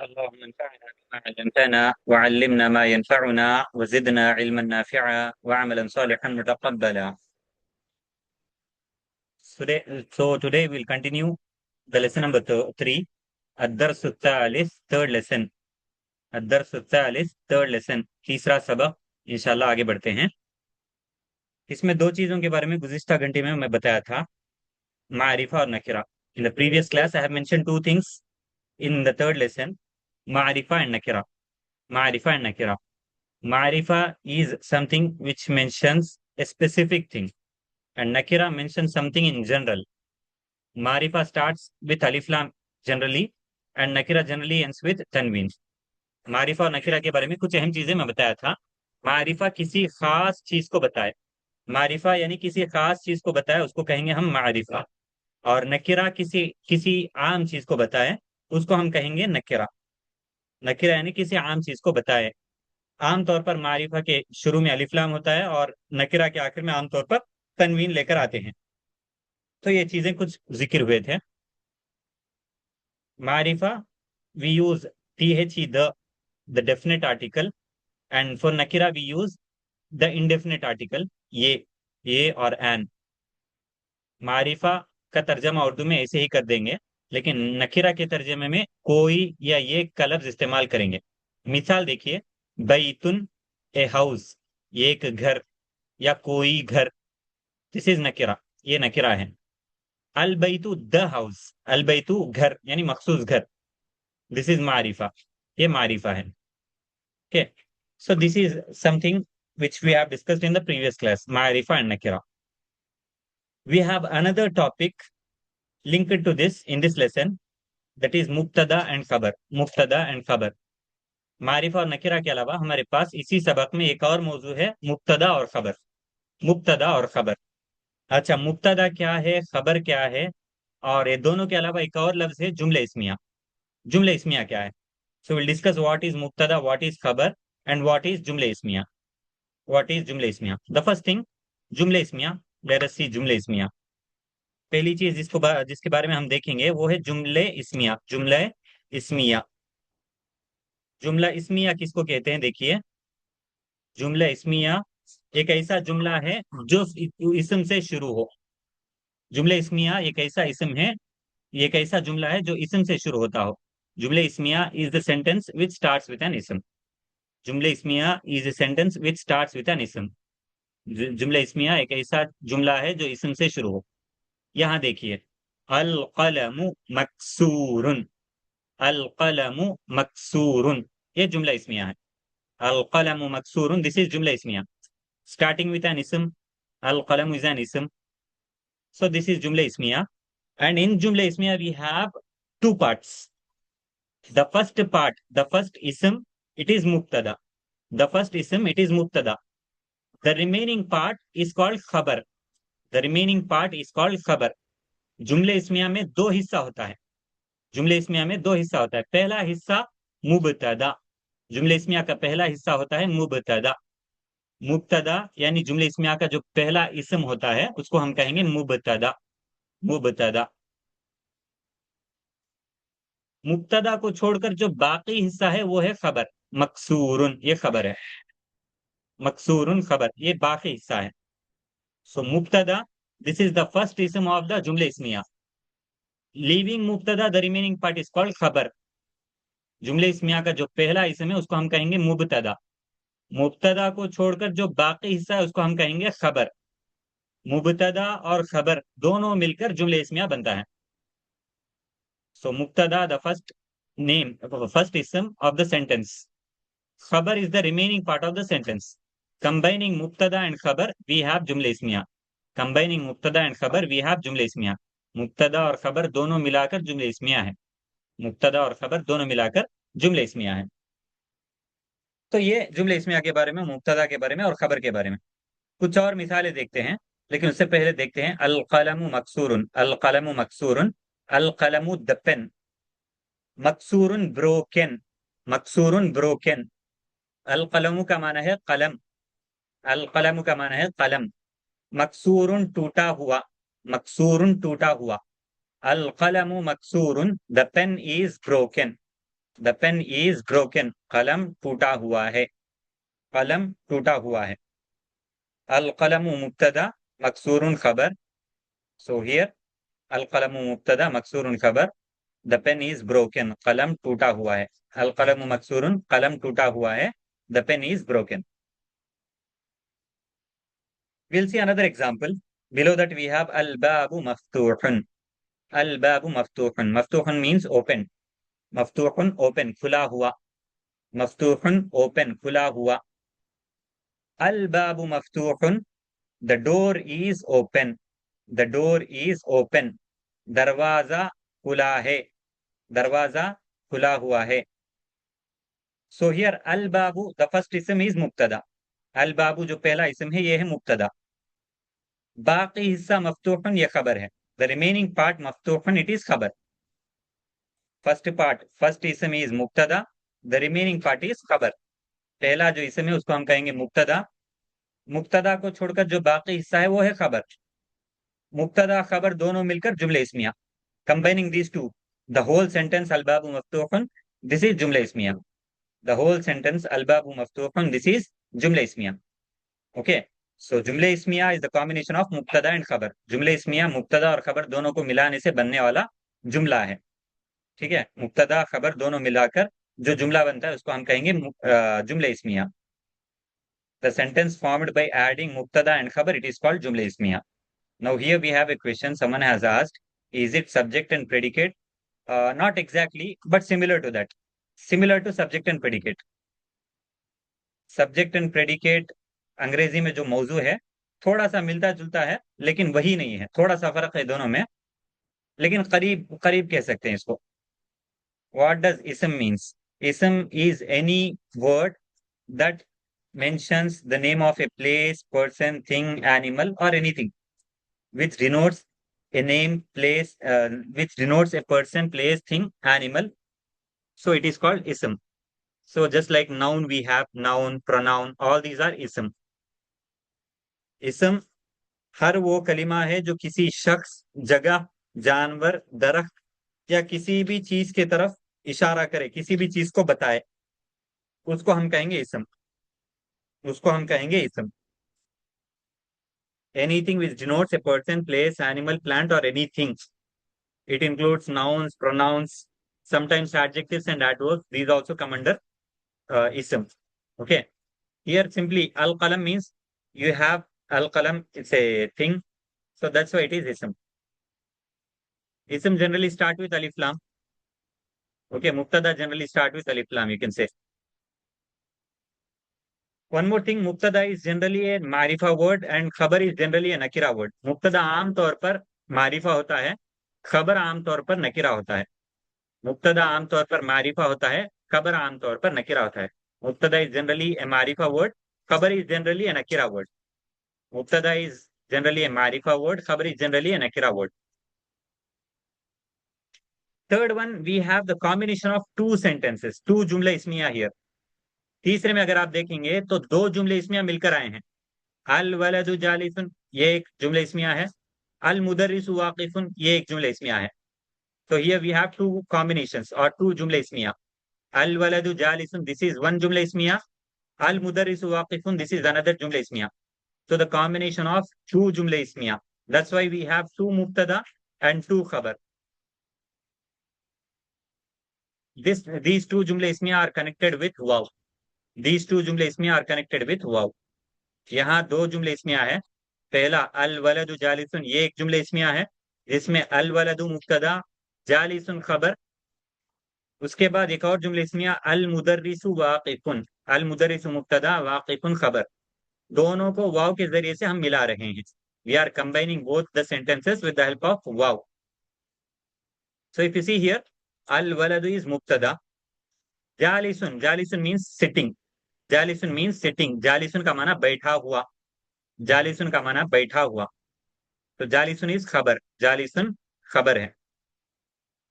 اللهم انفعنا بما علمتنا وعلمنا ما ينفعنا وزدنا علما نافعا وعملا صالحا متقبلا. Today we'll continue the lesson number 3, الدرس الثالث, third lesson. الदर्स الثالث, third lesson, तीसरा सबक. इंशाल्लाह आगे बढ़ते हैं. इसमें दो चीजों के बारे में गुज़िश्ता घंटे में मैं बताया था, मारिफा और नकिरा. In the previous class I have mentioned two things in the third lesson, मारिफा and nakira. मारिफा and nakira. Marifa is something which mentions a specific thing, and Nakira mentions something in general. Marifa starts with Alif Lam generally, and Nakira generally ends with Tanween. मारिफा और नकीरा के बारे में कुछ अहम चीजें मैं बताया था. मारिफा किसी खास चीज को बताए, मारिफा यानी किसी खास चीज को बताए, उसको कहेंगे हम मारिफा. और नकीरा किसी किसी आम चीज को बताए, उसको हम कहेंगे नकीरा. नकीरा यानी किसी आम चीज को बताए. आमतौर पर मारिफा के शुरू में अलिफ्लाम होता है और नकिरा के आखिर में आमतौर पर तनवीन लेकर आते हैं. तो ये चीजें कुछ जिक्र हुए थे. मारिफा we use th the definite article, and for नकिरा we use the indefinite article, ये और एन. मारिफा का तर्जमा उर्दू में ऐसे ही कर देंगे, लेकिन नकिरा के तर्जमे में कोई या ये का लफ्ज इस्तेमाल करेंगे. मिसाल देखिए, बैतुन, ए हाउस, ये एक घर या कोई घर. दिस इज नकिरा, ये नकिरा है. अल बैतु द हाउस, अल बैतु घर यानी मखसूस घर. दिस इज मारिफा, ये मारिफा है. Okay, so this is something which we have discussed in the previous class, Ma'rifa and Nakira. We have another topic linked to this in this lesson, that is Mubtada and Khabar. Mubtada and Khabar. मारिफा और नकिरा के अलावा हमारे पास इसी सबक में एक और मौजू है, मुब्तदा और खबर. मुब्तदा और खबर. अच्छा, मुब्तदा क्या है, खबर क्या है, और ये दोनों के अलावा एक और लफ्ज है जुमले इस्मिया. जुमले इस्मिया क्या है? So will discuss what is मुब्तदा, व्हाट इज खबर, एंड व्हाट इज जुमले इस्मिया. व्हाट इज जुमले इस्मिया? द फर्स्ट थिंग, जुमले इस्मिया. लेट अस सी जुमले इस्मिया. पहली चीज जिसके बारे में हम देखेंगे वो है जुमले इस्मिया. जुमले इस्मिया. जुमला इस्मिया किसको कहते हैं? देखिए, जुमला इस्मिया एक ऐसा जुमला है जो इसम से शुरू हो. जुमले इस्मिया एक ऐसा इसम है, एक ऐसा जुमला है जो इसम से शुरू होता हो. जुमले इस्मिया is the sentence which starts with an इसम. जुमले इस्मिया is a sentence which starts with an इसम. जुमले इस्मिया एक ऐसा जुमला है जो इसम से शुरू हो. यहाँ देखिए, अल कलमु मकसूरुन. अल कलमु मकसूरुन, ये जुमला इस्मिया है. अल कलमु मकसूरुन, दिस इज जुमला इस्मिया starting with an ism. Al qalam is an ism, so this is jumla ismiya. And in jumla ismiya we have two parts. The first part, the first ism, it is mubtada. The first ism, it is mubtada. The remaining part is called khabar. The remaining part is called khabar. जुमले इस्मिया में दो हिस्सा होता है. जुमले इस्मिया में दो हिस्सा होता है. पहला हिस्सा मुबतदा. जुमले इस्मिया का पहला हिस्सा होता है मुबतदा. मुबतदा यानी जुमले इस्मिया का जो पहला इसम होता है उसको हम कहेंगे मुबतदा. मुबतदा. मुबतदा को छोड़कर जो बाकी हिस्सा है वो है खबर. मकसूरुन, ये खबर है. मकसूरुन खबर, ये बाकी हिस्सा है. सो मुबतदा, दिस इज द फर्स्ट इसम ऑफ द जुमले इस्मिया. लीविंग मुबतदा, the remaining part is called खबर. जुमले इस्मिया का जो पहला इसम है उसको हम कहेंगे मुबतदा. मुबतदा को छोड़कर जो बाकी हिस्सा है उसको हम कहेंगे खबर. मुबतदा और खबर दोनों मिलकर जुमले इस्मिया बनता है. So Mubtada, the first name, first ism of the sentence. Khabar is the remaining part of the sentence. Combining Mubtada and Khabar, we have Jumla Ismiya. Combining Mubtada and Khabar, we have Jumla Ismiya. मुब्तदा और खबर दोनों मिलाकर जुमले इस्मिया है. मुब्तदा और खबर दोनों मिलाकर जुमले इस्मिया है. तो ये जुमले इस्मिया के बारे में, मुब्तदा के बारे में और खबर के बारे में. कुछ और मिसालें देखते हैं, लेकिन उससे पहले देखते हैं अल कलमु मकसूरुन. अल कलमु मकसूरुन. अल कलमु द पेन. मकसूरुन ब्रोकन. मकसूरुन ब्रोकन. अल कलमु का माना है कलम. अल कलमु का माना है कलम. मकसूरुन टूटा हुआ. मकसूरुन टूटा हुआ. अल कलमु मकसूरुन, the pen is broken. The pen is broken, कलम टूटा हुआ है, कलम टूटा हुआ है। अल कलम मुब्तदा मकसूरुन खबर। सो हियर अल कलम मुब्तदा मकसूरुन खबर, द पेन इज ब्रोकन, कलम टूटा हुआ है। अल कलम मकसूरुन, कलम टूटा हुआ है, the pen is broken. We'll see another example. Below that we have al-babu maftuhun. Al-babu maftuhun. Maftuhun means open. Maftuhun open, खुला हुआ. Maftuhun open, खुला हुआ. Al-babu maftuhun. The door is open. The door is open. दरवाजा खुला है. दरवाजा खुला हुआ है. So here al-babu, the first ism is mubtada. Al-babu जो पहला ism है ये है मुब्तदा. बाकी हिस्सा मफ्तूहन ये खबर है. द रिमेनिंग पार्ट मफ्तूहन इट इज खबर. फर्स्ट पार्ट, फर्स्ट इसम इज मुब्तदा, द रिमेनिंग पार्ट इज खबर. पहला जो इसम है उसको हम कहेंगे मुब्तदा. मुब्तदा को छोड़कर जो बाकी हिस्सा है वो है खबर. मुब्तदा खबर दोनों मिलकर जुमले इस्मिया. Combining these two, the whole sentence अलबाबु मफ्तूहन, दिस इज जुमले इस्मिया. द होल सेंटेंस अलबाबु मफ्तूहन, दिस इज जुमले इस्मिया. ओके. सो जुमले इस्मिया इज द कॉम्बिनेशन ऑफ मुब्तदा एंड खबर. जुमले इस्मिया मुब्तदा और खबर दोनों को मिलाने से बनने वाला जुमला है. ठीक है, मुब्तदा खबर दोनों मिलाकर जो जुमला बनता है उसको हम कहेंगे जुमले इस्मिया. The sentence formed by adding मुब्तदा एंड खबर, इट इज कॉल्ड जुमले इस्मिया. Now here we have a question someone has asked, is it subject and predicate? Not exactly, but similar to that. Similar to subject and predicate. Subject and predicate अंग्रेजी में जो मौजू है थोड़ा सा मिलता जुलता है, लेकिन वही नहीं है, थोड़ा सा फर्क है दोनों में, लेकिन करीब करीब कह सकते हैं इसको. व्हाट डज इसम मीन्स? इसम is any word that mentions the name of a place, person, thing, animal, or anything which denotes a name, place, which denotes a person, place, thing, animal. So it is called ism. So just like noun, we have noun, pronoun, all these are ism. इसम हर वो कलिमा है जो किसी शख्स, जगह, जानवर, दरख्त या किसी भी चीज के तरफ इशारा करे, किसी भी चीज को बताए, उसको हम कहेंगे इसम. उसको हम कहेंगे इसम. Anything which denotes a person, place, animal, plant और anything. It includes nouns, pronouns, sometimes adjectives and adverbs. These also come under ism. Okay. Here simply al qalam means you have al qalam, it's a thing, so that's why it is ism. Ism generally start with alif lam. Okay, mubtada generally start with alif lam, you can say. One more thing, mubtada is generally a मारिफा word and खबर is generally a nakira word. मुब्तदा आम तौर पर मारिफा होता है, खबर आम तौर पर नकिरा होता है. मुब्तदा आम तौर पर मारिफा होता है, खबर आम तौर पर नकिरा होता है. मुब्तदा is generally a मारिफा word, खबर is generally a nakira word. मुब्तदा is generally a मारिफा word, खबर is generally a nakira word. Third one, we have the combination of two sentences, two जुमले इसमिया here. तीसरे में अगर आप देखेंगे तो दो जुमले इसमिया मिलकर आए हैं. अल वलदु जालिसुन ये एक जुमले इसमिया है. अल मुदर्रिसु वाकिफुन ये एक जुमले इसमिया है. तो here we have two combinations और टू जुमले इसमिया. अल वलदु जालिसुन, दिस इज वन जुमले इसमिया. अल मुदर्रिसु वाकिफुन, दिस इज अनदर जुमले इसमिया. So the combination of two jumle ismiya. That's why we have two mubtada and two khabar. These two jumle ismiya are connected with waw. These two jumle ismiya are connected with waw. यहाँ दो जुमले इसमिया है. पहला अल वलदु जालिसुन ये एक जुमले इसमिया है जिसमें अल वलदु मुब्तदा, जालिसुन खबर. उसके बाद एक और जुमले इसमिया अल मुदर्रिसु वाकिफुन. अल मुदर्रिसु मुब्तदा, वाकिफुन खबर. दोनों को वाव के जरिए से हम मिला रहे हैं. We are combining both the sentences with the help of waw. So if you see here, al-waladu is mubtada. Jalisun, jalisun means sitting. Jalisun means sitting. Jalisun का माना बैठा हुआ. Jalisun का माना बैठा हुआ. तो jalisun is खबर. Jalisun खबर है.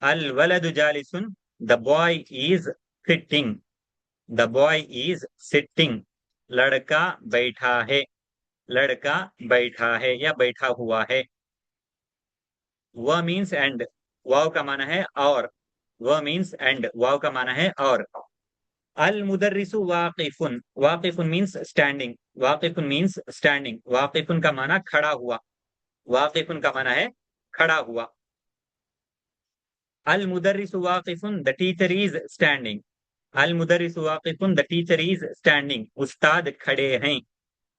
Al-waladu jalisun, the boy is sitting. The boy is sitting. लड़का बैठा है. लड़का बैठा है या बैठा हुआ है. वह मीन्स एंड. वाव का माना है और. वह मीन्स एंड, वाव का माना है और। अल मुदर्रिसु वाकिफुन, वाकिफुन मीन्स स्टैंडिंग, वाकिफुन मीन्स स्टैंडिंग, वाकिफुन का माना खड़ा हुआ, वाकिफुन का माना है खड़ा हुआ। अल मुदर्रिसु वाकिफुन, द टीचर इज स्टैंडिंग, अल मुदर्रिसु वाकिफुन, द टीचर इज स्टैंडिंग, उस्ताद खड़े हैं,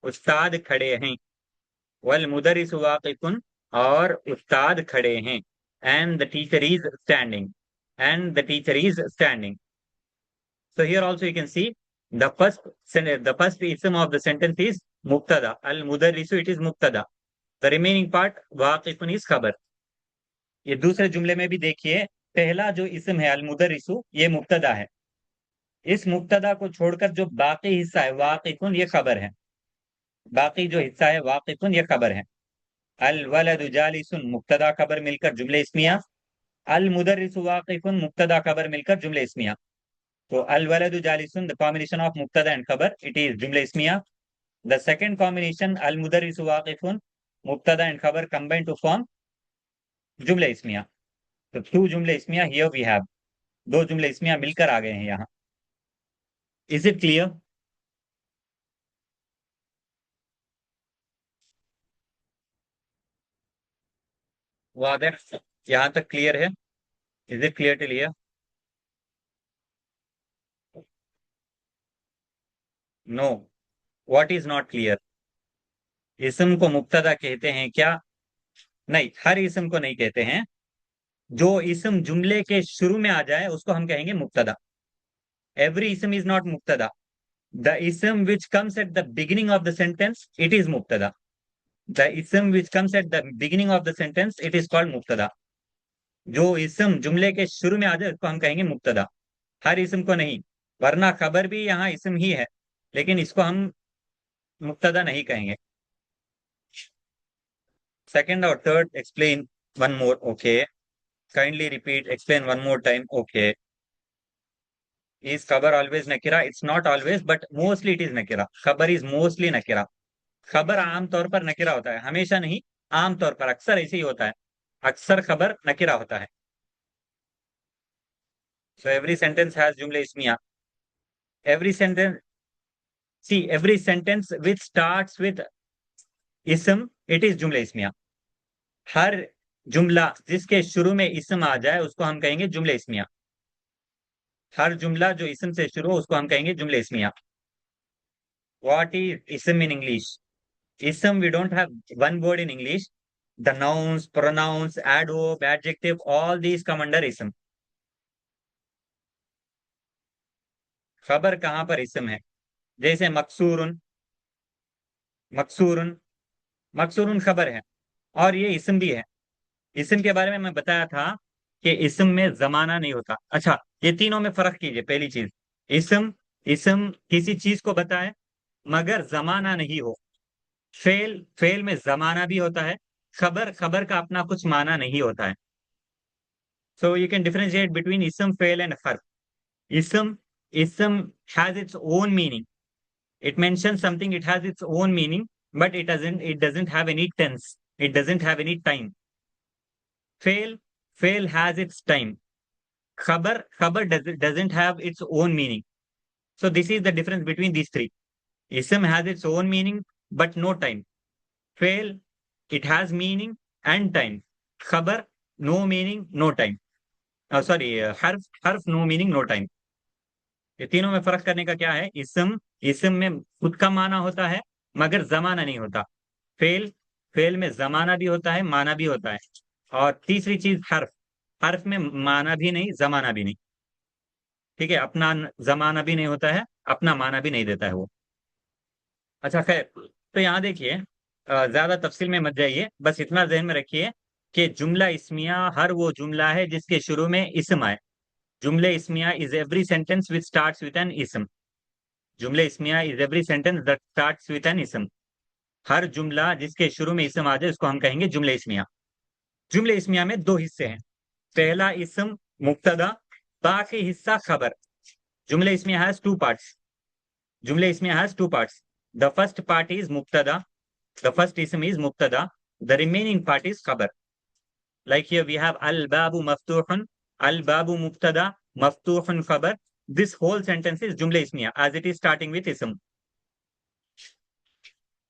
उस्ताद खड़े हैं। वल मुदर्रिसु वाकिफुन, और उस्ताद खड़े हैं। And the teacher is standing, and the teacher is standing. So here also you can see the first ism of the sentence is mubtada. Al mudarrisu, it is mubtada. The remaining part waqifun is khabar. ये दूसरे जुमले में भी देखिए, पहला जो इसम है अल मुदर्रिसु, ये मुब्तदा है। इस मुब्तदा को छोड़कर जो बाकी हिस्सा है वाकिफुन, ये खबर है। बाकी जो हिस्सा है वाकिफुन, ये खबर है। अल वलदु जालिसुन, मुब्तदा खबर मिलकर जुमले इस्मिया। अल मुदर्रिसु वाकिफुन, मुब्तदा खबर मिलकर जुमले इस्मिया। तो अल वलदु जालिसुन, द कॉम्बिनेशन ऑफ मुब्तदा एंड खबर, इट इज जुमले इस्मिया। द सेकंड कॉम्बिनेशन अल मुदर्रिसु वाकिफुन, मुब्तदा एंड खबर कंबाइन टू फॉर्म जुमले इस्मिया। तो टू जुमले इस्मिया हियर वी हैव, दो जुमले इस्मिया मिलकर आ गए हैं यहाँ। Is it clear? वादह, यहाँ तक क्लियर है? Is it clear till here? No, what is not clear? इसम को मुब्तदा कहते हैं क्या? नहीं, हर इसम को नहीं कहते हैं। जो इसम जुमले के शुरू में आ जाए उसको हम कहेंगे मुब्तदा। एवरी इसम इज नॉट मुब्तदा। The ism which comes at the beginning of the sentence, it is mubtada. The ism which comes at the beginning of the sentence, it is called mubtada. जो इसम जुमले के शुरू में आ जाए उसको हम कहेंगे मुब्तदा, हर इसम को नहीं। वरना खबर भी यहाँ इसम ही है, लेकिन इसको हम मुब्तदा नहीं कहेंगे। सेकंड और third explain one more, okay? Kindly repeat, explain one more time, okay? Is खबर ऑलवेज नकीरा? It's not always, but mostly it is नकीरा। खबर इज मोस्टली नकीरा। खबर आमतौर पर नकीरा होता है, हमेशा नहीं, आमतौर पर, अक्सर ऐसे ही होता है। अक्सर खबर नकीरा होता है। सो एवरी सेंटेंस हैज जुमले इस्मिया। Every sentence, see every sentence which starts with इसम, इट इज जुमले इस्मिया। हर जुमला जिसके शुरू में इसम आ जाए उसको हम कहेंगे जुमले इस्मिया। हर जुमला जो इसम से शुरू हो उसको हम कहेंगे जुमले इस्मिया। व्हाट इज इसम in English? Ism, we don't have one word in English. The nouns, pronouns, adverb, adjective, all these come under ism. खबर कहाँ पर इसम है? जैसे मकसूरुन, मकसूरुन, मकसूरुन खबर है और ये इसम भी है। इसम के बारे में मैं बताया था कि इसम में जमाना नहीं होता। अच्छा, ये तीनों में फर्क कीजिए। पहली चीज, इसम, इसम किसी चीज को बताए मगर जमाना नहीं हो। फेल, फेल में जमाना भी होता है। खबर, खबर का अपना कुछ माना नहीं होता है। So you can differentiate between ism, fail, and harf. Ism has its own meaning. It mentions something, it has its own meaning, but it doesn't have any tense. It doesn't have any time. Fail, fail has its time. Khabar doesn't have its own meaning. So this is the difference between these three. Ism has its own meaning, but no time. Fail, it has meaning and time. Khabar, no meaning, no time. Sorry, हर्फ, हर्फ no meaning no time. ये तीनों में फर्क करने का क्या है? इसम, इसम में खुद का माना होता है मगर जमाना नहीं होता। फेल, फेल में जमाना भी होता है, माना भी होता है। और तीसरी चीज हर्फ, हर्फ में माना भी नहीं, जमाना भी नहीं। ठीक है, अपना जमाना भी नहीं होता है, अपना माना भी नहीं देता है वो। अच्छा खैर, तो यहाँ देखिए, ज्यादा तफसील में मत जाइए, बस इतना जहन में रखिए कि जुमला इस्मिया हर वो जुमला है जिसके शुरू में इसम आए। जुमले इस्मिया is every sentence which starts with an इसम। जुमले इस्मिया is every sentence that starts with an इसम। हर जुमला जिसके शुरू में इसम आ जाए उसको हम कहेंगे जुमले इस्मिया। जुमले इस्मिया में दो हिस्से हैं, पहला इसम मुब्तदा, बाकी हिस्सा खबर। जुमले इस्मिया हैज टू पार्ट्स। जुमले इस्मिया has two parts. The first part is मुब्तदा, द फर्स्ट इसम इज मुब्तदा, द रिमेनिंग पार्ट इज खबर। Like here we have al babu maftuhun, अल बाबू मुब्तदा मफ्तूहुन खबर. दिस होल सेंटेंस इज जुमले इस्मिया as it is starting with इसम.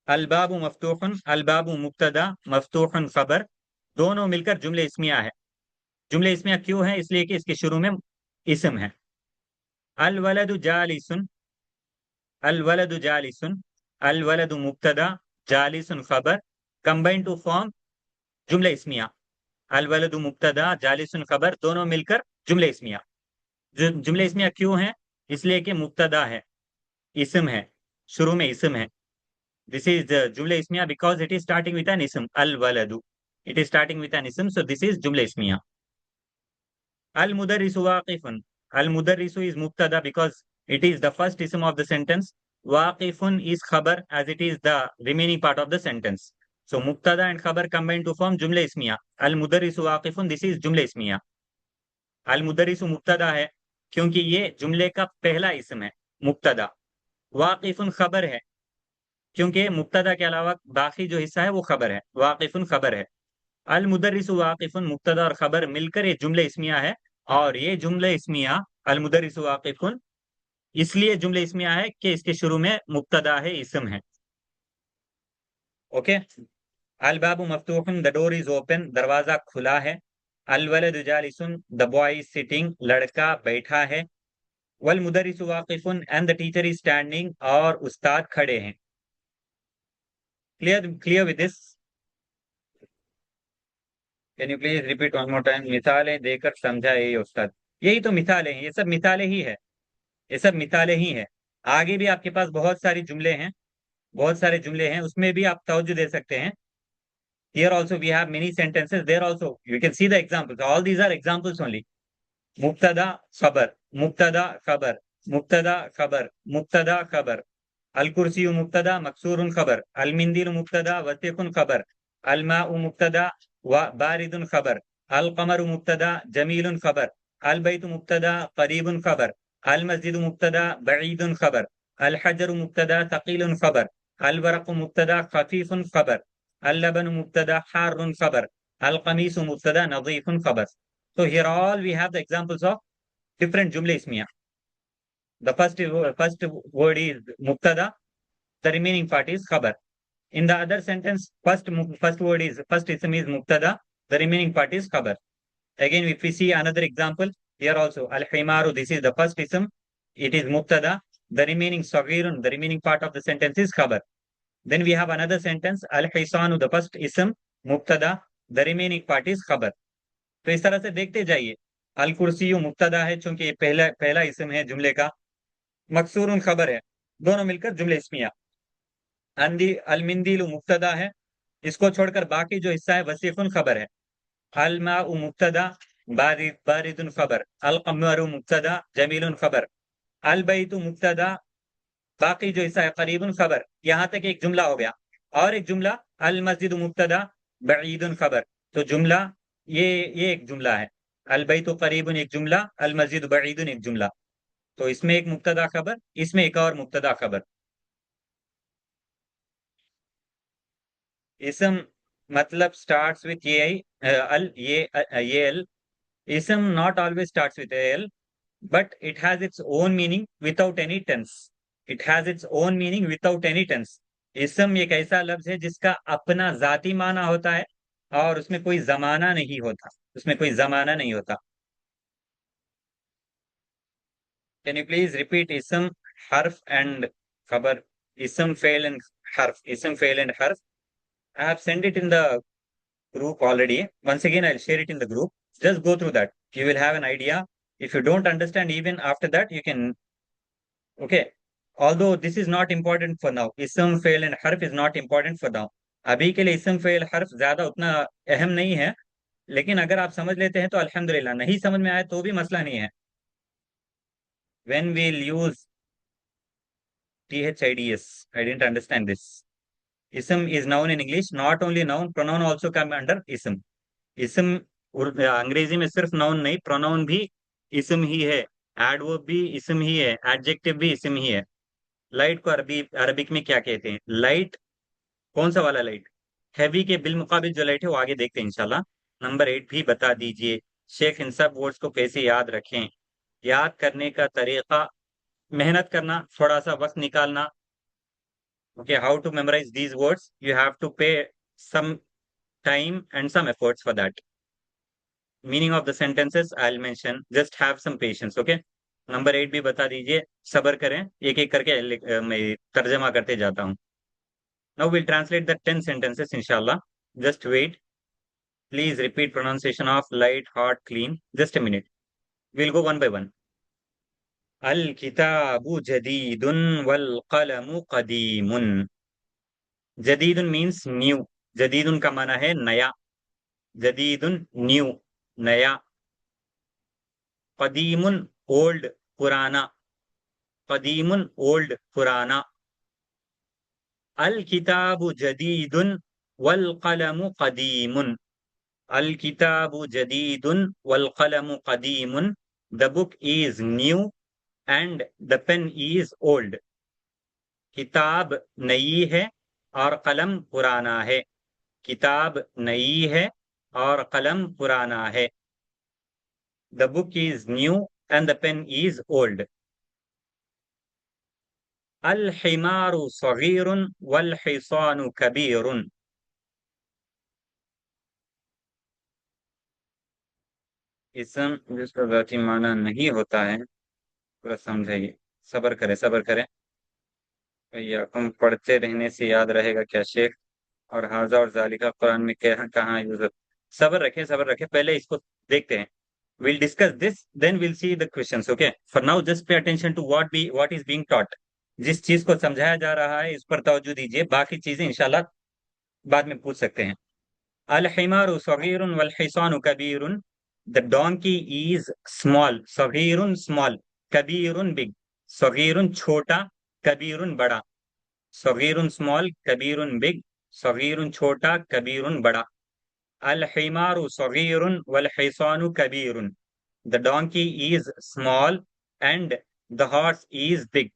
अल बाबू मफ्तूहुन, अल बाबू मुब्तदा, मफ्तूहुन खबर, दोनों मिलकर जुमले इस्मिया है. जुमले इस्मिया क्यों है? इसलिए कि इसके शुरू में इसम है. अल वलदु जालिसुन, अल वलदु जालिसुन, अल वलदु मुब्तदा, जालिसुन खबर, कंबाइन टू फॉर्म जुमले इस्मिया. अल वलदु मुब्तदा, जालिसुन खबर, दोनों मिलकर जुमले इस्मिया. जुमले इस्मिया क्यों है? इसलिए कि मुब्तदा है, इसम है, शुरू में इसम है. दिस इज जुमले इस्मिया because it is starting with an इसम. अल वलदु, it is starting with an ism, so this is jumla ismiya. Al mudarrisu waqifun, al mudarrisu is mubtada because it is the first ism of the sentence. Waqifun is khabar as it is the remaining part of the sentence. So mubtada and khabar combine to form jumla ismiya. Al mudarrisu waqifun, this is jumla ismiya. al mudarrisu मुब्तदा है क्योंकि ये जुमले का पहला इसम है, मुब्तदा. वाकिफुन खबर है क्योंकि मुब्तदा के अलावा बाकी जो हिस्सा है वो खबर है. वाकिफुन खबर है. अल मुदर्रिसु वाकिफुन, मुब्तदा और खबर मिलकर ये जुमले इस्मिया है. और ये जुमले इस्मिया अल मुदर्रिसु वाकिफुन इसलिए जुमले इस्मिया है कि इसके शुरू में मुब्तदा है, इसम है. ओके. अल बाबु मफ्तूहुन, द डोर इज ओपन, दरवाजा खुला है. अल वलदु जालिसुन, द बॉय इज सिटिंग, लड़का बैठा है. वल मुदर्रिसु वाकिफुन and the teacher is standing, और उस्ताद खड़े हैं. Clear with this? Can you please repeat one more time? मिसालें देकर समझाइए उस्ताद. यही तो मिसालें हैं, ये सब मिसालें ही है, ये सब मिसालें ही है. आगे भी आपके पास बहुत सारी जुमले हैं, बहुत सारे जुमले हैं, उसमें भी आप तवज्जो दे सकते हैं. Here also we have many sentences. There also you can see the examples. All these are examples only. मुब्तदा खबर, मुब्तदा खबर, मुब्तदा खबर, मुब्तदा खबर. अल कुर्सी मुब्तदा मकसूरुन खबर. अल मिंदिल मुब्तदा वसीकुन खबर. अल माउ मुब्तदा व बारिदुन खबर. अल कमर मुब्तदा जमीलुन खबर. अल बैत मुब्तदा करीबुन खबर. अल मस्जिद मुब्तदा बईदुन खबर. अल हजर मुब्तदा थकीलुन खबर. अल वरक मुब्तदा खफीफुन खबर. अल लबन मुब्तदा हारुन खबर. अल कमीस मुब्तदा नज़ीफुन खबर. So here all we have the examples of different jumla ismiya. The first word is mubtada, the remaining part is khabar. In the other sentence, first ism is mubtada, the remaining part is khabar. Again, if we see another example, here also al himaru, this is the first ism, it is mubtada, the remaining saghirun, the remaining part of the sentence is khabar. Then we have another sentence, al hisanu, the first ism, mubtada, the remaining part is khabar. तो इस तरह से देखते जाइए. अल कुर्सी मुब्तदा है चूंकि ये पहला पहला इसम है जुमले का. मकसूरुन खबर है, दोनों मिलकर जुमले इस्मिया. अंदी अल मिंदील मुब्तदा है, इसको छोड़कर बाकी जो हिस्सा है वसीफुन खबर है. अल माउ मुब्तदा, बारिदुन खबर. अल कमरु मुब्तदा जमीलुन खबर. अल बैतु मुब्तदा, बाकी जो हिस्सा है करीबुन खबर. यहां तक एक जुमला हो गया. और एक जुमला अल मस्जिद मुब्तदा बईदुन खबर. तो जुमला ये एक जुमला है. अल बैतु करीबुन एक जुमला, अल मस्जिद बईदुन एक जुमला. तो इसमें एक मुब्तदा खबर, इसमें एक और मुब्तदा खबर. इसम मतलब स्टार्ट्स विथ ये अल, ये अल. इसम not always starts with L, but it has its own meaning without any tense. It has its own meaning without any tense. इसम एक ऐसा लफ्ज है जिसका अपना जाती माना होता है और उसमें कोई जमाना नहीं होता, उसमें कोई जमाना नहीं होता. Can you please repeat ism, harf and khabar? Ism, fail and harf. Ism, fail and harf. I have sent it in the group already. Once again, I'll share it in the group. Just go through that. You will have an idea. If you don't understand, even after that, you can. Okay. Although this is not important for now. Ism, fail and harf is not important for now. अभी के लिए इसम fail हर्फ ज्यादा उतना अहम नहीं है, लेकिन अगर आप समझ लेते हैं तो अल्हम्दुलिल्लाह. नहीं समझ में आए तो भी मसला नहीं है. When we'll use THIDS, I didn't understand this. Ism is noun in English, not only noun, pronoun also come under ism. इसम अंग्रेजी में सिर्फ नाउन नहीं, प्रोनाउन भी इसम ही है, एडवर्ब भी इसम ही है, एडजेक्टिव भी इसम ही है. लाइट को अरबिक में क्या कहते हैं? लाइट. कौन सा वाला लाइट? हैवी के बिल मुकाबिल जो लाइट है वो आगे देखते हैं इंशाल्लाह. नंबर 8 भी बता दीजिए. शेख इन सब वर्ड्स को कैसे याद रखें? याद करने का तरीका, मेहनत करना, थोड़ा सा वक्त निकालना. Okay, how to memorize these words? You have to pay some time and some efforts for that. Meaning of the sentences I'll mention. Just have some patience. Okay. Number 8 भी बता दीजिए. सब्र करें, एक एक करके मैं तर्जमा करते जाता हूँ. Now we'll translate the 10 sentences inshallah. Just wait. Please repeat pronunciation of light, hot, clean. Just a minute. We'll go one by one. الكتاب جديد والقلم قديم. जदीदुन means new. जदीदुन का माना है नया. जदीदुन न्यू, नया. कदीमुन ओल्ड, पुराना. कदीमुन ओल्ड, पुराना. अल किताबु जदीदुन वल कलमु कदीमुन. अल किताबु जदीदुन वल कलमु कदीमुन. The book is new and the pen is old. किताब नई है और कलम पुराना है. किताब नई है और कलम पुराना है. The book is new and the pen is old. अल हिमारु सगीरुन वल हिसानु कबीरुन. इसम जिसका जाती माना नहीं होता है, पूरा समझाइए. सब्र करें, सब्र करें भैया, हम पढ़ते रहने से याद रहेगा क्या शेख? और हाजा और जालिका कुरान में क्या कहाँ यूज होता? सब्र रखें, सब्र रखें, पहले इसको देखते हैं. we'll discuss this, then we'll see the questions. Okay, for now just pay attention to what is being taught. जिस चीज को समझाया जा रहा है इस पर तवज्जो दीजिए, बाकी चीजें इंशाल्लाह बाद में पूछ सकते हैं. अल हिमारु सगीरुन वल हिसानु कबीरुन. The donkey is small. सगीरुन स्मॉल, कबीरुन बिग. सगीरुन छोटा, कबीरुन बड़ा. सगीरुन स्मॉल, कबीरुन बिग. सगीरुन छोटा, कबीरुन बड़ा. अल हिमारु सगीरुन वल हिसानु कबीरुन. The donkey is small and the horse is big.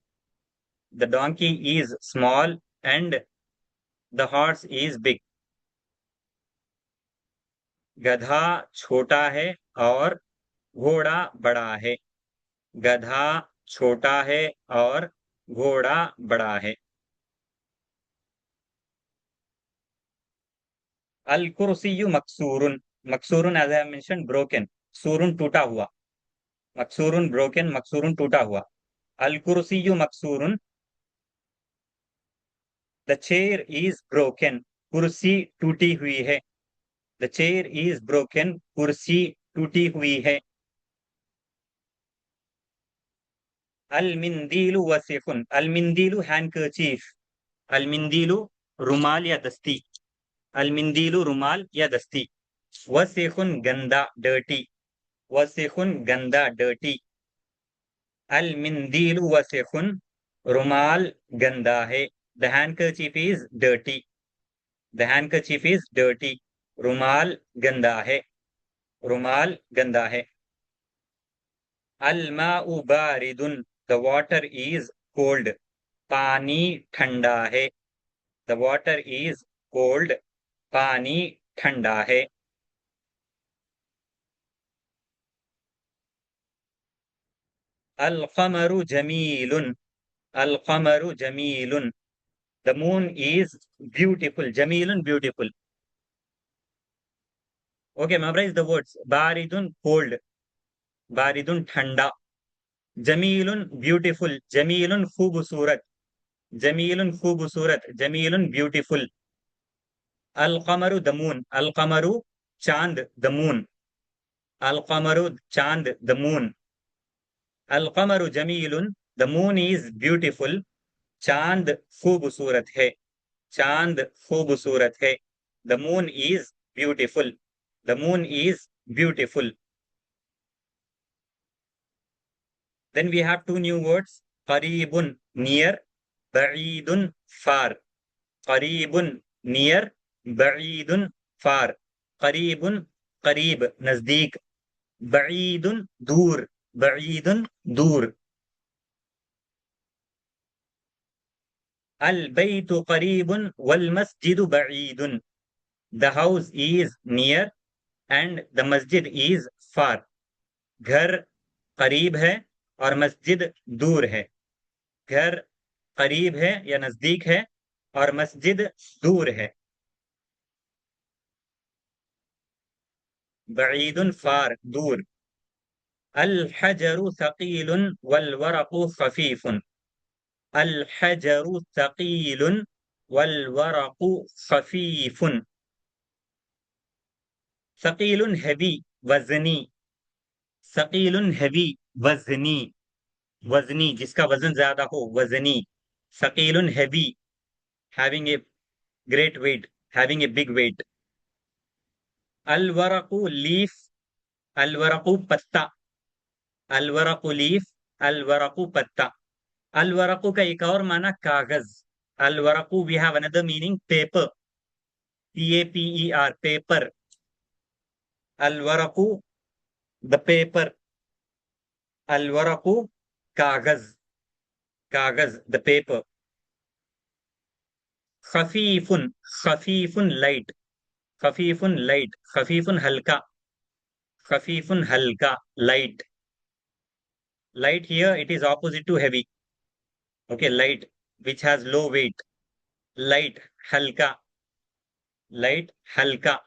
The donkey is small and the horse is big. गधा छोटा है और घोड़ा बड़ा है. गधा छोटा है और घोड़ा बड़ा है. अल कुर्सियु मकसूरुन. मकसूरुन एज आई मेंशन ब्रोकन. सूरुन टूटा हुआ. मकसूरुन ब्रोकन, मकसूरुन टूटा हुआ. अल कुर्सियु मकसूरुन. The chair is broken. कुर्सी टूटी हुई है. The chair is broken. कुर्सी टूटी हुई है. अल मिंदीलु वसीफुन. अल मिंदीलु हैंडकरचीफ. अल मिंदीलु रुमाल या दस्ती. अल मिंदीलु रुमाल या दस्ती. वसीफुन गंदा, डर्टी. वसीफुन गंदा, डर्टी. अल मिंदीलु वसीफुन. रुमाल गंदा है. The handkerchief is dirty. The handkerchief is dirty. रुमाल गंदा है. रुमाल गंदा है. अलमाउ बारिदुन. The water is cold. पानी ठंडा है. The water is cold. पानी ठंडा है. अल कमरु जमीलुन. अल कमरु जमीलुन. The moon is beautiful. जमीलुन beautiful. Okay, memorise the words. बारिदुन कोल्ड. बारिदुन ठंडा. जमीलुन ब्यूटीफुल. जमीलुन खूबसूरत. जमीलुन खूबसूरत. जमीलुन ब्यूटीफुल. अल कमरु द मून. अल कमरु चांद, द मून. अल कमरु चांद, द मून. अल कमरु जमीलुन. The moon is beautiful. चांद खूबसूरत है. चांद खूबसूरत है. The moon is beautiful. The moon is beautiful. Then we have two new words. Qaribun, near. Ba'idun, far. Qaribun, near. Ba'idun, far. Qaribun, करीब, नजदीक. बईदुन, दूर. बईदुन, दूर. अल बैतु करीबुन वल मस्जिदु बईदुन. The house is near and the masjid is फार। घर करीब है और मस्जिद दूर है। घर करीब है या नजदीक है और मस्जिद दूर है। बईदुन फार, दूर। अल हजरु सकीलुन वल वरकु खफीफुन। अल हजरु सकीलुन वल वरकु खफीफुन। सकीलुन हैवी, वजनी। सकीलुन हैवी, वजनी। वजनी जिसका वजन ज्यादा हो, वजनी। सकीलुन heavy, having a great weight, having a big weight. अलवरकु लीफ। अलवरकु पत्ता। अलवरकु लीफ। अलवरकु पत्ता। अलवरकु का एक और माना कागज। अलवरकु we have another meaning paper. Paper, paper. अलवरकु द पेपर। अलवरकु कागज। कागज द पेपर। खफीफुन। खफीफुन लाइट। खफीफुन लाइट, खफीफुन हल्का। खफीफुन हल्का, light. Light here it is opposite to heavy. Okay, light which has low weight. Light, halka. Light, halka.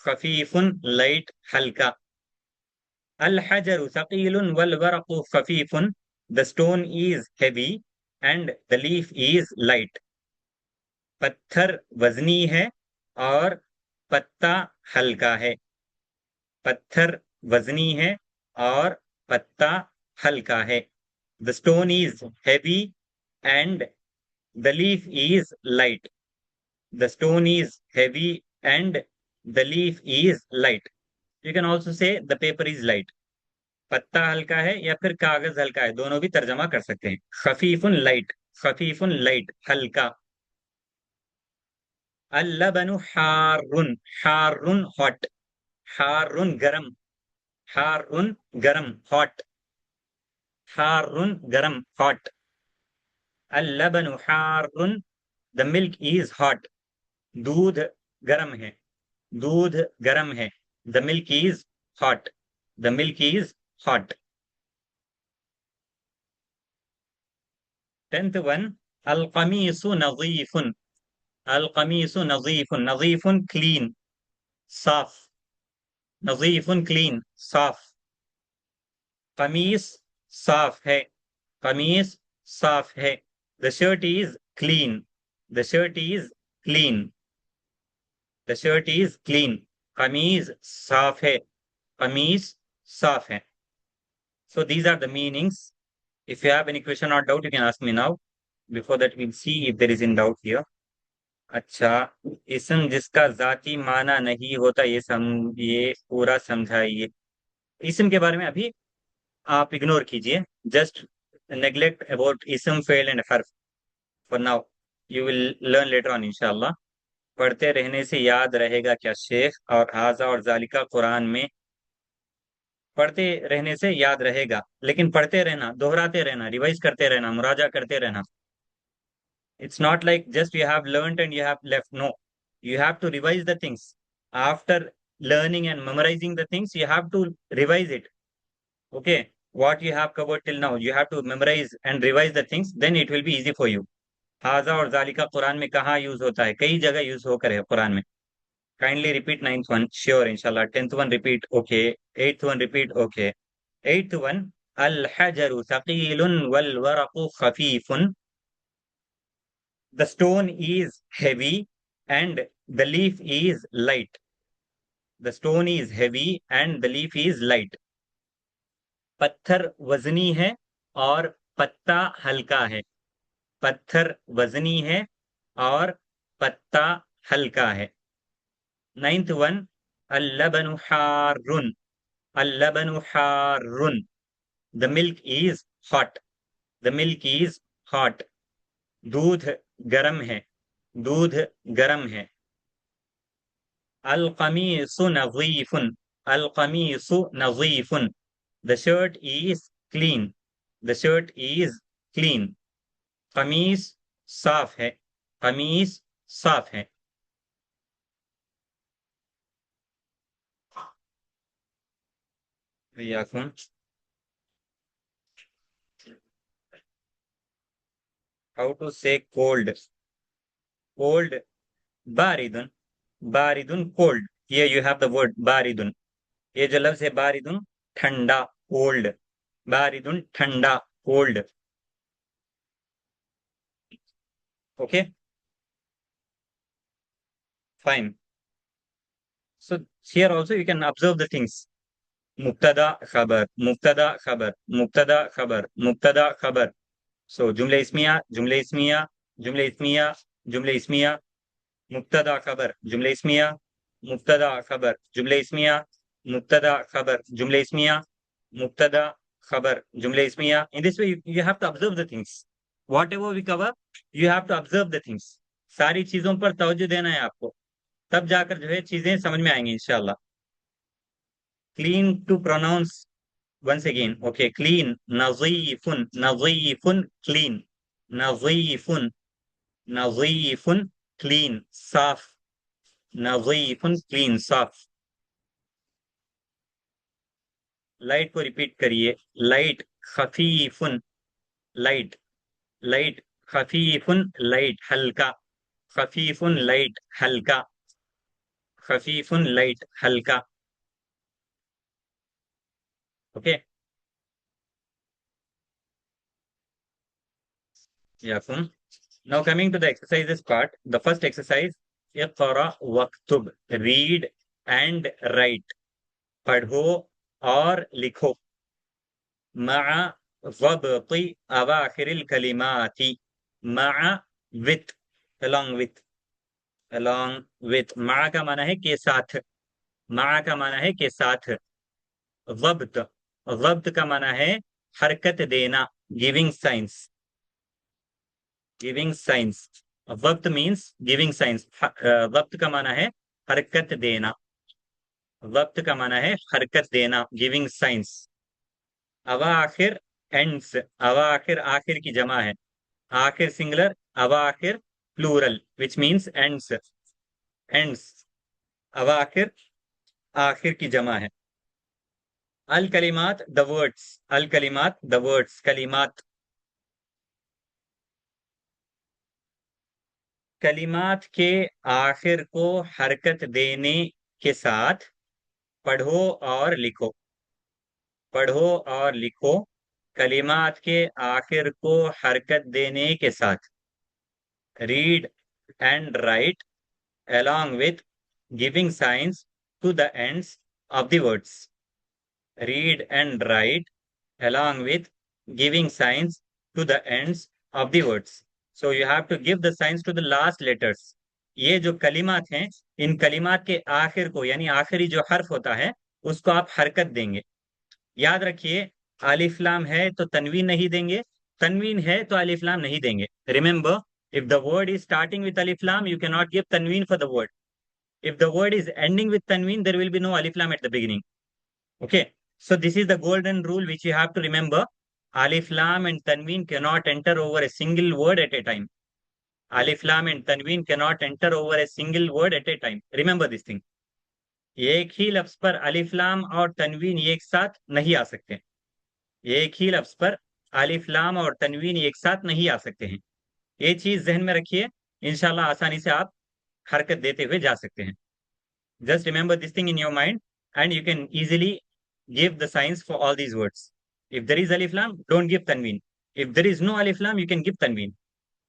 Khafifun, light, halka. Al hajaru thaqilun wal waraqu khafifun. The stone is heavy and the leaf is light. पत्थर वजनी है और पत्ता हल्का है। पत्थर वजनी है और पत्ता हल्का है। The stone is heavy and the leaf is light. The stone is heavy and the leaf is light. You can also say the paper is light. पत्ता हल्का है या फिर कागज हल्का है, दोनों भी तर्जमा कर सकते हैं। खफीफुन लाइट। खफीफुन लाइट, हल्का। अल्लबनु हारुन। हारुन हॉट। हारुन गरम। हारुन गरम, हॉट। हारुन गरम, हॉट। अल्लबनु हारुन, द मिल्क इज हॉट। दूध गरम है। दूध गरम है। The milk is hot. The milk is hot. 10th one. अल कमीसु नज़ीफुन। अल कमीसु नज़ीफुन। नज़ीफुन क्लीन, साफ। नज़ीफुन क्लीन, साफ। कमीस साफ है। कमीस साफ है। The shirt is clean. The shirt is clean. The shirt is clean. कमीज साफ है। कमीज साफ है। So these are the meanings. If you have any question or doubt, you can ask me now. Before that, we'll see if there is any doubt here. अच्छा, इसम जिसका जाती माना नहीं होता, ये पूरा समझाइए। इसम के बारे में अभी आप इग्नोर कीजिए। जस्ट नेग्लेक्ट अबाउट इसम, फेल एंड हर्फ for now. You will learn later on इंशाल्लाह। पढ़ते रहने से याद रहेगा क्या शेख? और हाजा और जालिका कुरान में। पढ़ते रहने से याद रहेगा, लेकिन पढ़ते रहना, दोहराते रहना, रिवाइज करते रहना, मुराजा करते रहना। It's not like just you have learned and you have left. No, you have to revise the things. After learning and memorizing the things, you have to revise it. Okay, what you have covered till now, you have to memorize and revise the things, then it will be easy for you. हाजा और जालिका कुरान में कहाँ use होता है? कई जगह use होकर है कुरान में। Kindly repeat 9th one, sure इंशाल्लाह। 10th one repeat, okay. 8th one repeat, okay. 8th one. अल हजरु सकीलुन वल वरकु खफीफुन। The stone is heavy and the leaf is light. The stone is heavy and the leaf is light. पत्थर वजनी है और पत्ता हल्का है। पत्थर वजनी है और पत्ता हल्का है। 9th one. अल्लबनु हारुन। अल्लबनु हारुन। The milk is hot. The milk is hot. दूध गरम है। दूध गरम है। अल कमीसु नज़ीफुन। अल कमीसु नज़ीफुन। The shirt is clean. The shirt is clean. कमीज साफ है। कमीज साफ है। इय्याकुम। हाउ टू से कोल्ड? कोल्ड, बारिदुन। बारिदुन कोल्ड। ये यू हैव द वर्ड बारिदुन। ये जो लफ्ज है बारिदुन, ठंडा, कोल्ड। बारिदुन ठंडा, cold. Okay, fine. So here also you can observe the things. मुब्तदा खबर, मुब्तदा खबर, मुब्तदा खबर, मुब्तदा खबर। So जुमले इस्मिया, जुमले इस्मिया, जुमले इस्मिया, जुमले इस्मिया, मुब्तदा खबर, जुमले इस्मिया, मुब्तदा खबर, जुमले इस्मिया, मुब्तदा खबर, जुमले इस्मिया, मुब्तदा खबर, जुमले इस्मिया. In this way you have to observe the things. Whatever we cover, you have to observe the things. सारी चीजों पर तवज्जो देना है आपको, तब जाकर जो है चीजें समझ में आएंगी इंशाल्लाह. Clean to pronounce once again. Okay, clean. Nazifun, nazifun, clean. Nazifun, nazifun, clean. Saf. Nazifun, clean, saf. Light को रिपीट करिए. लाइट, खफीफुन, लाइट. लाइट, खफीफुन, लाइट, हल्का. खफीफुन, लाइट, हल्का. खफीफुन, लाइट, हल्का. ओके, याकुम. Now coming to the exercises part, the first exercise, इक़रा वक्तुब, read and write. पढ़ो और लिखो. मआ ज़ब्ति अवाखिरिल कलिमाति. मआ, with, along with. along with. मआ का माना है के साथ. मआ का माना है के साथ. ज़ब्त, ज़ब्त का माना है हरकत देना, गिविंग साइंस. Giving science. वक्त मीन्स गिविंग साइंस. वक्त का माना है हरकत देना. वक्त का माना है हरकत देना, गिविंग साइंस. अवाखिर, एंड्स. अवाखिर आखिर की जमा है. आखिर सिंगुलर, अवाखिर plural, which means ends. Ends, अवाखिर आखिर की जमा है. अल कलिमात, द वर्ड्स. अल कलिमात, द वर्ड्स. कलिमात. कलिमात के आखिर को हरकत देने के साथ पढ़ो और लिखो. पढ़ो और लिखो. कलिमात के आखिर को हरकत देने के साथ. Read and right along with giving signs to the ends of the words. Read and write along with giving signs to the ends of the words. So you have to give the signs to the last letters. ये जो कलिमात हैं, इन कलिमात के आखिर को, यानी आखिरी जो हर्फ होता है, उसको आप हरकत देंगे. याद रखिए, अलिफ लाम है तो तनवीन नहीं देंगे, तनवीन है तो अलिफ लाम नहीं देंगे. Remember, if the word is starting with alif lam, you cannot give tanween for the word. If the word is ending with tanween, there will be no alif lam at the beginning. Okay, so this is the golden rule which you have to remember. Alif lam and tanween cannot enter over a single word at a time. Alif lam and tanween cannot enter over a single word at a time. Remember this thing. एक ही लफ्ज पर अलिफ लाम और तनवीन एक साथ नहीं आ सकते. एक ही लफ्ज पर अलिफ लाम और तनवीन एक साथ नहीं आ सकते हैं. ये चीज जहन में रखिए, इंशाल्लाह आसानी से आप हरकत देते हुए जा सकते हैं. Just remember this thing in your mind and you can easily give the signs for all these words. If there is alif lam, don't give tanween. If there is no alif lam, you can give tanween.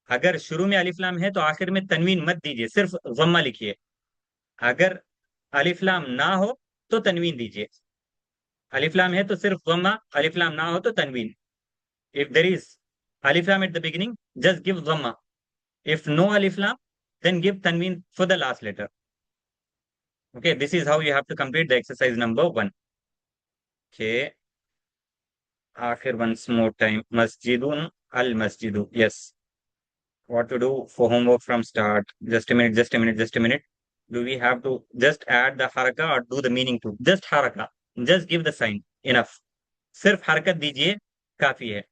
अगर शुरू में अलिफ लाम है तो आखिर में तनवीन मत दीजिए, सिर्फ ज़म्मा लिखिए. अगर अलिफ लाम ना हो तो तनवीन दीजिए. अलिफ लाम है तो सिर्फ ज़म्मा, अलिफ लाम ना हो तो तनवीन. If there is alif lam at the beginning, just give dhamma. If no alif lam, then give tanween for the last letter. Okay, this is how you have to complete the exercise number 1. Okay, akhir once more time. Masjidun al masjidu. Yes. What to do for homework from start? Just a minute, just a minute, just a minute. Do we have to just add the haraka or do the meaning too? Just haraka. Just give the sign. Enough. सिर्फ हरकत दीजिए, काफी है.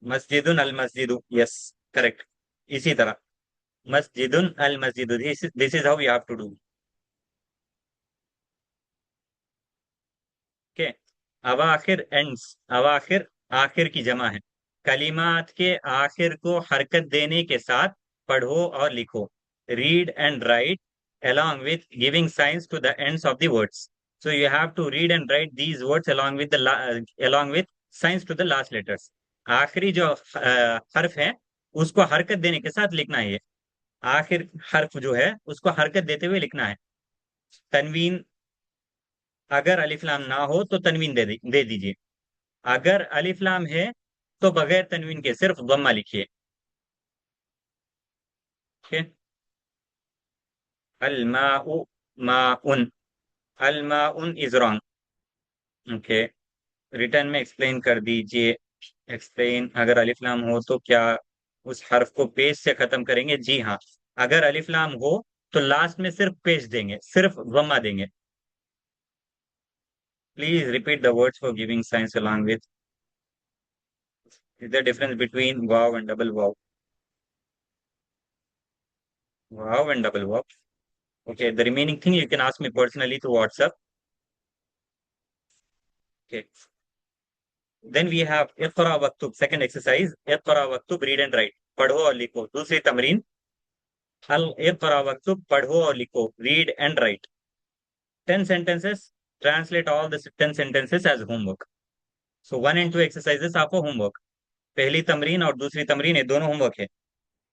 मस्जिदुन अल मस्जिदु. Yes, correct. इसी तरह मस्जिदुन अल मस्जिदु. This is how you have to do. के अवाखिर एंड्स, अवाखिर आखिर की जमा है। कलिमात के आखिर को हरकत देने के साथ पढ़ो और लिखो। Read and right along with giving signs to the ends of the words. So you have to read and write these words along with along with signs to the last letters. आखिरी जो हर्फ है उसको हरकत देने के साथ लिखना है ये। आखिर हर्फ जो है उसको हरकत देते हुए लिखना है। तनवीन, अगर अलिफ लाम ना हो तो तनवीन दे दीजिए। अगर अलिफ लाम है तो बगैर तनवीन के सिर्फ दम्मा लिखिए। ठीक है। अलमाउ माउन, अलमाउन इज रॉन्ग। ओके, रिटर्न में एक्सप्लेन कर दीजिए। एक्सप्लेन, अगर अलिफ लाम हो तो क्या उस हर्फ को पेश से खत्म करेंगे? जी हाँ, अगर अलिफ लाम हो तो लास्ट में सिर्फ पेश देंगे, सिर्फ दम्मा देंगे। Please repeat the words for giving science along with the difference between wow and double wow. Wow and double wow. Okay, the remaining thing you can ask me personally through WhatsApp. Okay. Then we have Iqra वक्तुब, second exercise, इक़रा वक्तुब, read and write, पढ़ो और लिखो। दूसरी तमरीन, अल इक़रा वक्तुब, पढ़ो और लिखो, read and write 10 sentences, translate all the 10 sentences as homework. So 1 and 2 exercises are for homework. पहली तमरीन और दूसरी तमरीन ये दोनों होमवर्क है।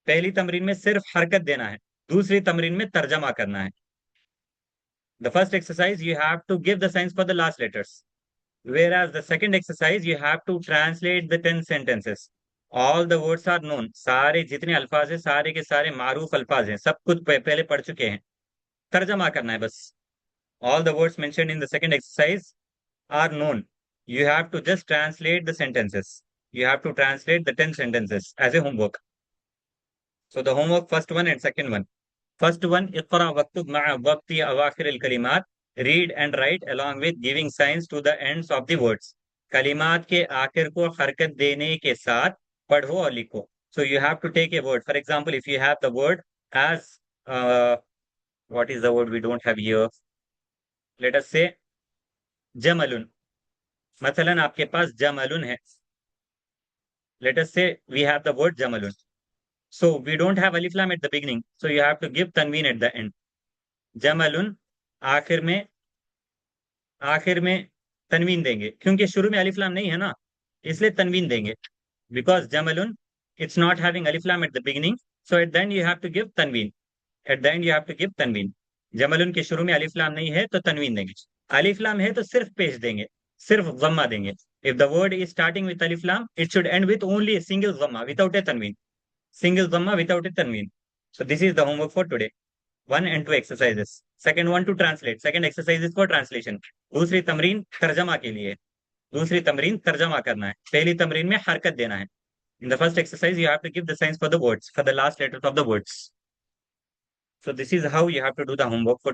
पहली तमरीन में सिर्फ हरकत देना है, दूसरी तमरीन में तर्जमा करना है। The first exercise you have to give the signs for the last letters, whereas the second exercise you have to translate the 10 sentences. All the words are known, सारे जितने अल्फाज हैं सारे के सारे मारूफ अल्फाज हैं, सब कुछ पहले पढ़ चुके हैं। तर्जमा करना है बस। All the words mentioned in the second exercise are known. You have to just translate the sentences. You have to translate the 10 sentences as a homework. So the homework, first one and second one. First one, Iqra वक्तुब मअ वक्ति अवाखिर अल कलिमात, read and write along with giving signs to the ends of the words. कलिमात के आखिर को हरकत देने के साथ पढ़ो और लिखो। So you have to take a word. For example, if you have the word as, what is the word we don't have here? Let us say जमलुन। मसलन आपके पास जमलुन है। Let us say we have the word jamalun. So we don't have alif lam at the beginning. So you have to give tanween at the end. जमलुन, आखिर में, आखिर में तनवीन देंगे क्योंकि शुरू में अलिफ लाम नहीं है ना, इसलिए तनवीन देंगे। बिकॉज जमलुन इट्स नॉट हैविंग अलिफ लाम at the beginning, so at the end you have to give तनवीन। At the end you have to give तनवीन। जमलुन के शुरू में अलिफ लाम नहीं है तो तनवीन देंगे। अलिफ लाम है तो सिर्फ पेश देंगे, सिर्फ जम्मा देंगे। If the word is starting with अलिफ लाम it should end with only single जम्मा विदाउट ए तनवीन, सिंगल जम्मा विदाउट ए तनवीन। So this is the homework for today. 1 and 2 exercises. Second one to translate. Second exercise is for translation. दूसरी तमरीन तर्जमा के लिए। दूसरी तमरीन तर्जमा करना है, पहली तमरीन में हरकत देना है। In the first exercise you have to give the signs for the words, for the last letters of the words. So this is how you have to do the homework for